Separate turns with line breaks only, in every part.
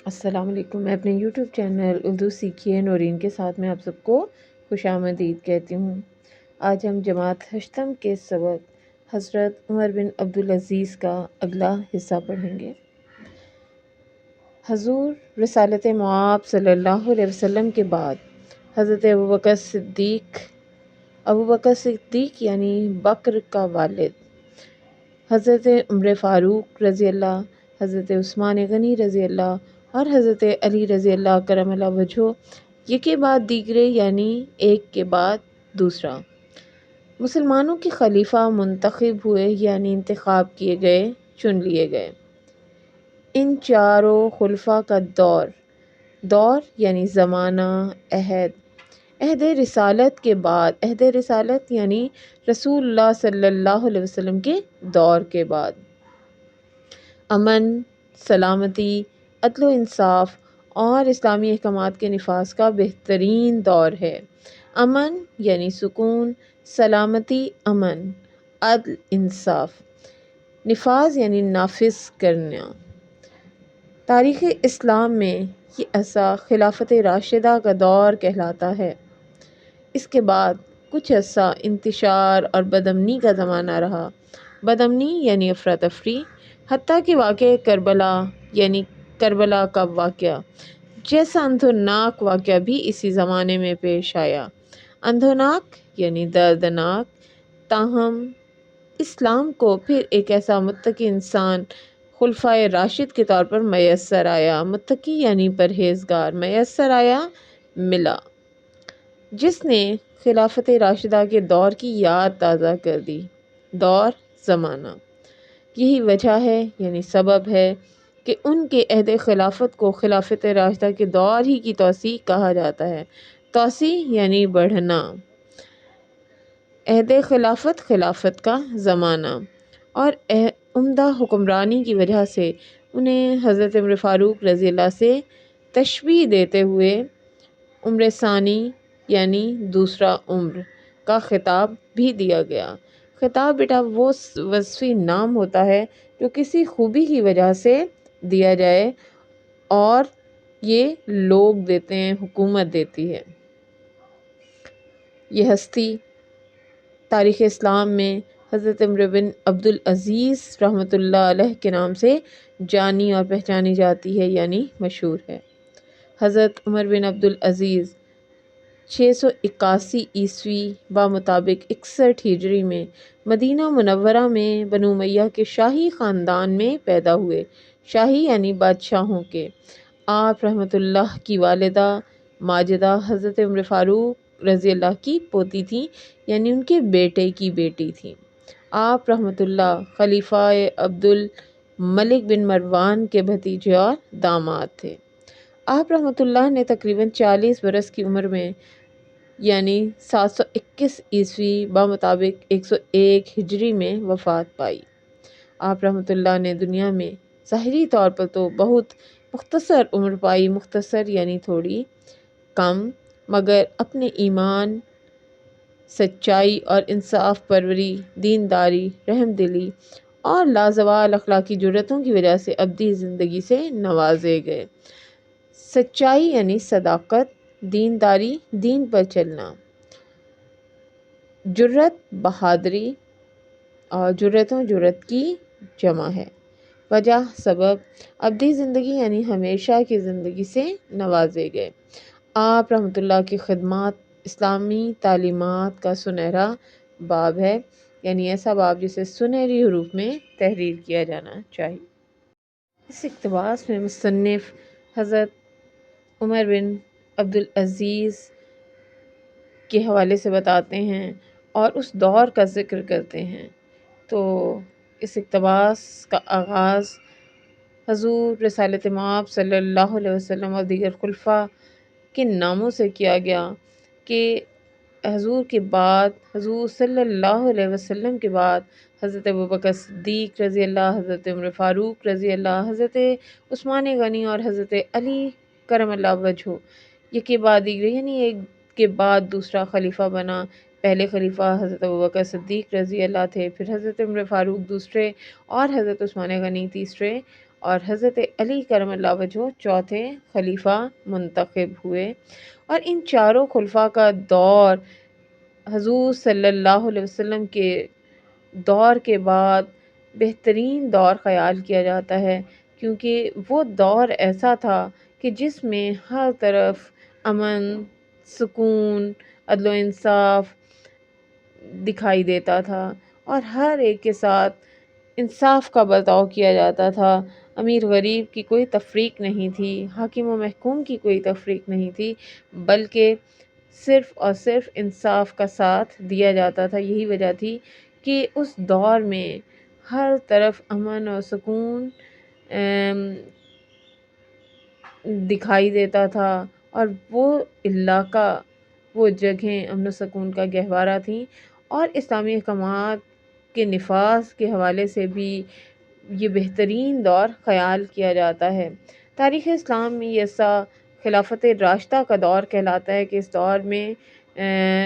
السلام علیکم۔ میں اپنے یوٹیوب چینل اردو سیکھیے نورین کے ساتھ میں آپ سب کو خوش آمدید کہتی ہوں۔ آج ہم جماعت ہشتم کے سبق حضرت عمر بن عبدالعزیز کا اگلا حصہ پڑھیں گے۔ حضور رسالت مآب صلی اللہ علیہ وسلم کے بعد حضرت ابوبکر صدیق یعنی بکر کا والد، حضرت عمر فاروق رضی اللہ، حضرت عثمان غنی رضی اللہ اور حضرت علی رضی اللہ کرم اللہ وجہہ یکے بعد دیگرے یعنی ایک کے بعد دوسرا مسلمانوں کے خلیفہ منتخب ہوئے یعنی انتخاب کیے گئے، چن لیے گئے۔ ان چاروں خلفاء کا دور یعنی زمانہ، عہد رسالت کے بعد، عہد رسالت یعنی رسول اللہ صلی اللہ علیہ وسلم کے دور کے بعد، امن، سلامتی، عدل و انصاف اور اسلامی احکامات کے نفاذ کا بہترین دور ہے۔ امن یعنی سکون، سلامتی امن، عدل انصاف، نفاذ یعنی نافذ کرنا۔ تاریخ اسلام میں یہ عرصہ خلافت راشدہ کا دور کہلاتا ہے۔ اس کے بعد کچھ عرصہ انتشار اور بدامنی کا زمانہ رہا۔ بدامنی یعنی افراتفری، حتیٰ کہ واقعہ کربلا کا واقعہ جیسا اندھوناک واقعہ بھی اسی زمانے میں پیش آیا۔ اندھوناک یعنی دردناک، تاہم اسلام کو پھر ایک ایسا متقی انسان خلفائے راشد کے طور پر میسر آیا، متقی یعنی پرہیزگار، میسر آیا، ملا، جس نے خلافت راشدہ کے دور کی یاد تازہ کر دی۔ دور، زمانہ، یہی وجہ ہے یعنی سبب ہے کہ ان کے عہد خلافت کو خلافت راشدہ کے دور ہی کی توسیع کہا جاتا ہے۔ توسیع یعنی بڑھنا، عہد خلافت، خلافت کا زمانہ، اور عمدہ حکمرانی کی وجہ سے انہیں حضرت عمر فاروق رضی اللہ سے تشبیہ دیتے ہوئے عمر ثانی یعنی دوسرا عمر کا خطاب بھی دیا گیا۔ خطاب بیٹا وہ وصفی نام ہوتا ہے جو کسی خوبی کی وجہ سے دیا جائے اور یہ لوگ دیتے ہیں، حکومت دیتی ہے۔ یہ ہستی تاریخ اسلام میں حضرت عمر بن عبدالعزیز رحمۃ اللہ علیہ کے نام سے جانی اور پہچانی جاتی ہے یعنی مشہور ہے۔ حضرت عمر بن عبدالعزیز 681 عیسوی بمطابق 61 ہجری میں مدینہ منورہ میں بنو امیہ کے شاہی خاندان میں پیدا ہوئے۔ شاہی یعنی بادشاہوں کے۔ آپ رحمۃ اللہ کی والدہ ماجدہ حضرت عمر فاروق رضی اللہ کی پوتی تھیں یعنی ان کے بیٹے کی بیٹی تھیں۔ آپ رحمۃ اللہ خلیفہ عبد الملک بن مروان کے بھتیجے اور داماد تھے۔ آپ رحمۃ اللہ نے تقریباً 40 برس کی عمر میں یعنی 721 عیسوی بمطابق 101 ہجری میں وفات پائی۔ آپ رحمۃ اللہ نے دنیا میں ظاہری طور پر تو بہت مختصر عمر پائی، مختصر یعنی تھوڑی کم، مگر اپنے ایمان، سچائی اور انصاف پروری، دینداری، رحم دلی اور لازوال اخلاقی جرأتوں کی وجہ سے ابدی زندگی سے نوازے گئے۔ سچائی یعنی صداقت، دینداری، دین پر چلنا، جرأت، بہادری، اور جرأت کی جمع ہے۔ وجہ، سبب، ابدی زندگی یعنی ہمیشہ کی زندگی سے نوازے گئے۔ آپ رحمۃ اللہ کی خدمات اسلامی تعلیمات کا سنہرا باب ہے یعنی ایسا باب جسے سنہری حروف میں تحریر کیا جانا چاہیے۔ اس اقتباس میں مصنف حضرت عمر بن عبدالعزیز کے حوالے سے بتاتے ہیں اور اس دور کا ذکر کرتے ہیں۔ تو اس اقتباس کا آغاز حضور رسالت مآب صلی اللہ علیہ وسلم اور دیگر خلفاء کے ناموں سے کیا گیا کہ حضور کے بعد، حضور صلی اللہ علیہ وسلم کے بعد حضرت ابوبکر صدیق رضی اللہ، حضرت عمر فاروق رضی اللہ، حضرت عثمان غنی اور حضرت علی کرم اللہ وجہہ یکے بعد دیگرے یعنی ایک کے بعد دوسرا خلیفہ بنا۔ پہلے خلیفہ حضرت ابوبکر صدیق رضی اللہ تھے، پھر حضرت عمر فاروق دوسرے اور حضرت عثمان غنی تیسرے، اور حضرت علی کرم اللہ وجہہ چوتھے خلیفہ منتخب ہوئے۔ اور ان چاروں خلفاء کا دور حضور صلی اللہ علیہ وسلم کے دور کے بعد بہترین دور خیال کیا جاتا ہے، کیونکہ وہ دور ایسا تھا کہ جس میں ہر طرف امن، سکون، عدل و انصاف دکھائی دیتا تھا، اور ہر ایک کے ساتھ انصاف کا برتاؤ کیا جاتا تھا۔ امیر غریب کی کوئی تفریق نہیں تھی، حاکم و محکوم کی کوئی تفریق نہیں تھی، بلکہ صرف اور صرف انصاف کا ساتھ دیا جاتا تھا۔ یہی وجہ تھی کہ اس دور میں ہر طرف امن اور سکون دکھائی دیتا تھا، اور وہ علاقہ، وہ جگہیں امن و سکون کا گہوارہ تھیں۔ اور اسلامی احکامات کے نفاذ کے حوالے سے بھی یہ بہترین دور خیال کیا جاتا ہے۔ تاریخ اسلام میں یہ ایسا خلافت راشدہ کا دور کہلاتا ہے کہ اس دور میں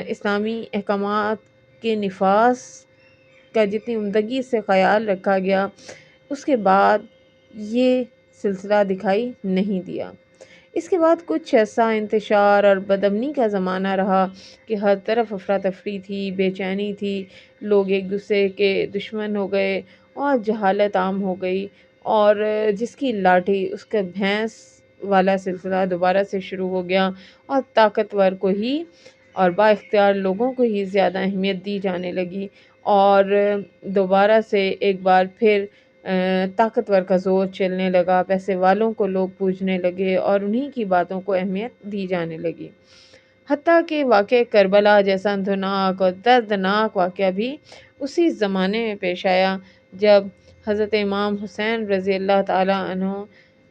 اسلامی احکامات کے نفاذ کا جتنی عمدگی سے خیال رکھا گیا، اس کے بعد یہ سلسلہ دکھائی نہیں دیا۔ اس کے بعد کچھ ایسا انتشار اور بدامنی کا زمانہ رہا کہ ہر طرف افراتفری تھی، بے چینی تھی، لوگ ایک دوسرے کے دشمن ہو گئے، اور جہالت عام ہو گئی، اور جس کی لاٹھی اس کا بھینس والا سلسلہ دوبارہ سے شروع ہو گیا، اور طاقتور کو ہی اور با اختیار لوگوں کو ہی زیادہ اہمیت دی جانے لگی، اور دوبارہ سے ایک بار پھر طاقتور کا زور چلنے لگا، پیسے والوں کو لوگ پوجنے لگے، اور انہی کی باتوں کو اہمیت دی جانے لگی۔ حتیٰ کہ واقعہ کربلا جیسا اندھناک اور دردناک واقعہ بھی اسی زمانے میں پیش آیا، جب حضرت امام حسین رضی اللہ تعالیٰ عنہ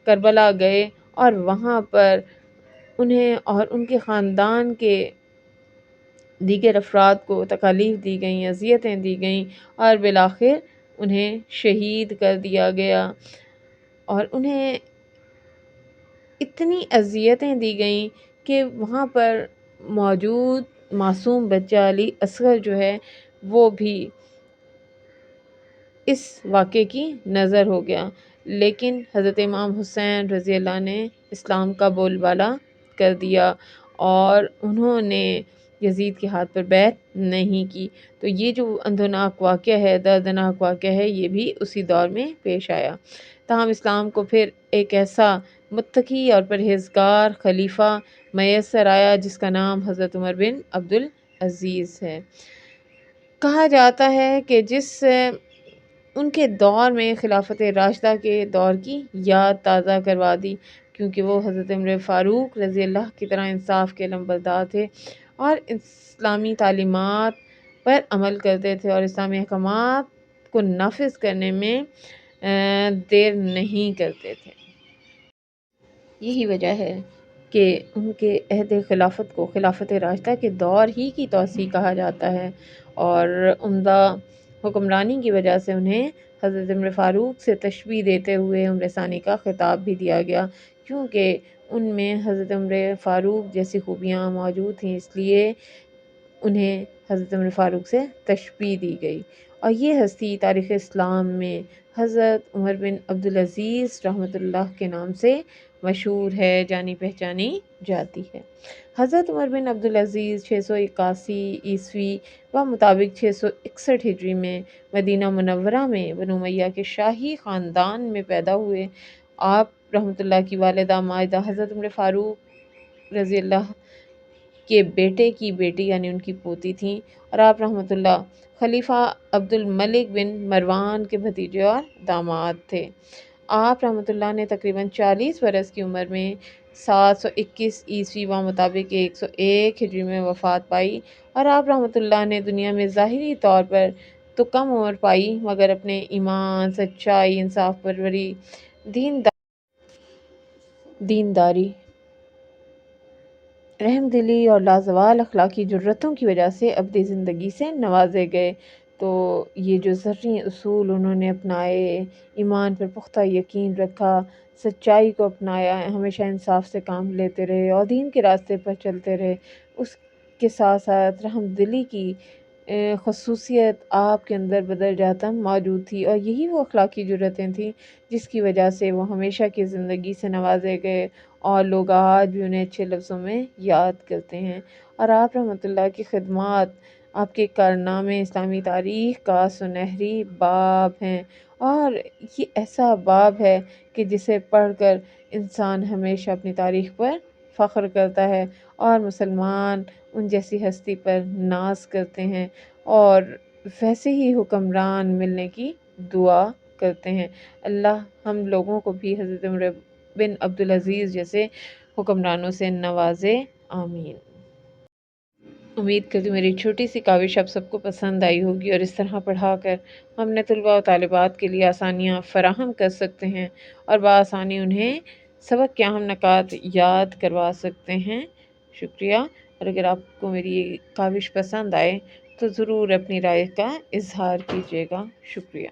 کربلا گئے، اور وہاں پر انہیں اور ان کے خاندان کے دیگر افراد کو تکالیف دی گئیں، اذیتیں دی گئیں، اور بالآخر انہیں شہید کر دیا گیا۔ اور انہیں اتنی اذیتیں دی گئیں کہ وہاں پر موجود معصوم بچہ علی اصغر جو ہے وہ بھی اس واقعے کی نظر ہو گیا، لیکن حضرت امام حسین رضی اللہ نے اسلام کا بول بالا کر دیا، اور انہوں نے یزید کے ہاتھ پر بیعت نہیں کی۔ تو یہ جو اندھناک واقعہ ہے، دردناک واقعہ ہے، یہ بھی اسی دور میں پیش آیا۔ تاہم اسلام کو پھر ایک ایسا متقی اور پرہیزگار خلیفہ میسر آیا جس کا نام حضرت عمر بن عبدالعزیز ہے۔ کہا جاتا ہے کہ جس ان کے دور میں خلافت راشدہ کے دور کی یاد تازہ کروا دی، کیونکہ وہ حضرت عمر فاروق رضی اللہ کی طرح انصاف کے علمبردار تھے، اور اسلامی تعلیمات پر عمل کرتے تھے، اور اسلامی احکامات کو نافذ کرنے میں دیر نہیں کرتے تھے۔ یہی وجہ ہے کہ ان کے عہد خلافت کو خلافت راشدہ کے دور ہی کی توسیع کہا جاتا ہے، اور عمدہ حکمرانی کی وجہ سے انہیں حضرت عمر فاروق سے تشبیہ دیتے ہوئے عمر ثانی کا خطاب بھی دیا گیا، کیونکہ ان میں حضرت عمر فاروق جیسی خوبیاں موجود تھیں، اس لیے انہیں حضرت عمر فاروق سے تشبیہ دی گئی۔ اور یہ ہستی تاریخ اسلام میں حضرت عمر بن عبدالعزیز رحمۃ اللہ کے نام سے مشہور ہے، جانی پہچانی جاتی ہے۔ حضرت عمر بن عبدالعزیز 681 عیسوی و مطابق 661 ہجری میں مدینہ منورہ میں بنو امیہ کے شاہی خاندان میں پیدا ہوئے۔ آپ رحمۃ اللہ کی والدہ ماجدہ حضرت عمر فاروق رضی اللہ کے بیٹے کی بیٹی یعنی ان کی پوتی تھیں، اور آپ رحمۃ اللہ خلیفہ عبد الملک بن مروان کے بھتیجے اور داماد تھے۔ آپ رحمۃ اللہ نے تقریباً 40 برس کی عمر میں 721 عیسوی و مطابق 101 ہجری میں وفات پائی، اور آپ رحمۃ اللہ نے دنیا میں ظاہری طور پر تو کم عمر پائی، مگر اپنے ایمان، سچائی، انصاف پروری، دینداری، رحم دلی اور لازوال اخلاقی جرأتوں کی وجہ سے ابدی زندگی سے نوازے گئے۔ تو یہ جو زرعی اصول انہوں نے اپنائے، ایمان پر پختہ یقین رکھا، سچائی کو اپنایا، ہمیشہ انصاف سے کام لیتے رہے، اور دین کے راستے پر چلتے رہے، اس کے ساتھ ساتھ رحم دلی کی خصوصیت آپ کے اندر بدل جاتا موجود تھی، اور یہی وہ اخلاقی جرأتیں تھیں جس کی وجہ سے وہ ہمیشہ کی زندگی سے نوازے گئے، اور لوگ آج بھی انہیں اچھے لفظوں میں یاد کرتے ہیں۔ اور آپ رحمۃ اللہ کی خدمات، آپ کے کارنامے اسلامی تاریخ کا سنہری باب ہیں، اور یہ ایسا باب ہے کہ جسے پڑھ کر انسان ہمیشہ اپنی تاریخ پر فخر کرتا ہے، اور مسلمان ان جیسی ہستی پر ناز کرتے ہیں، اور ویسے ہی حکمران ملنے کی دعا کرتے ہیں۔ اللہ ہم لوگوں کو بھی حضرت عمر بن عبدالعزیز جیسے حکمرانوں سے نوازے، آمین۔ امید کرتی ہوں میری چھوٹی سی کاوش آپ سب کو پسند آئی ہوگی، اور اس طرح پڑھا کر ہم نے طلباء و طالبات کے لیے آسانیاں فراہم کر سکتے ہیں، اور بآسانی انہیں سبق کے اہم نکات یاد کروا سکتے ہیں۔ شکریہ۔ اور اگر آپ کو میری یہ کاوش پسند آئے تو ضرور اپنی رائے کا اظہار کیجیے گا۔ شکریہ۔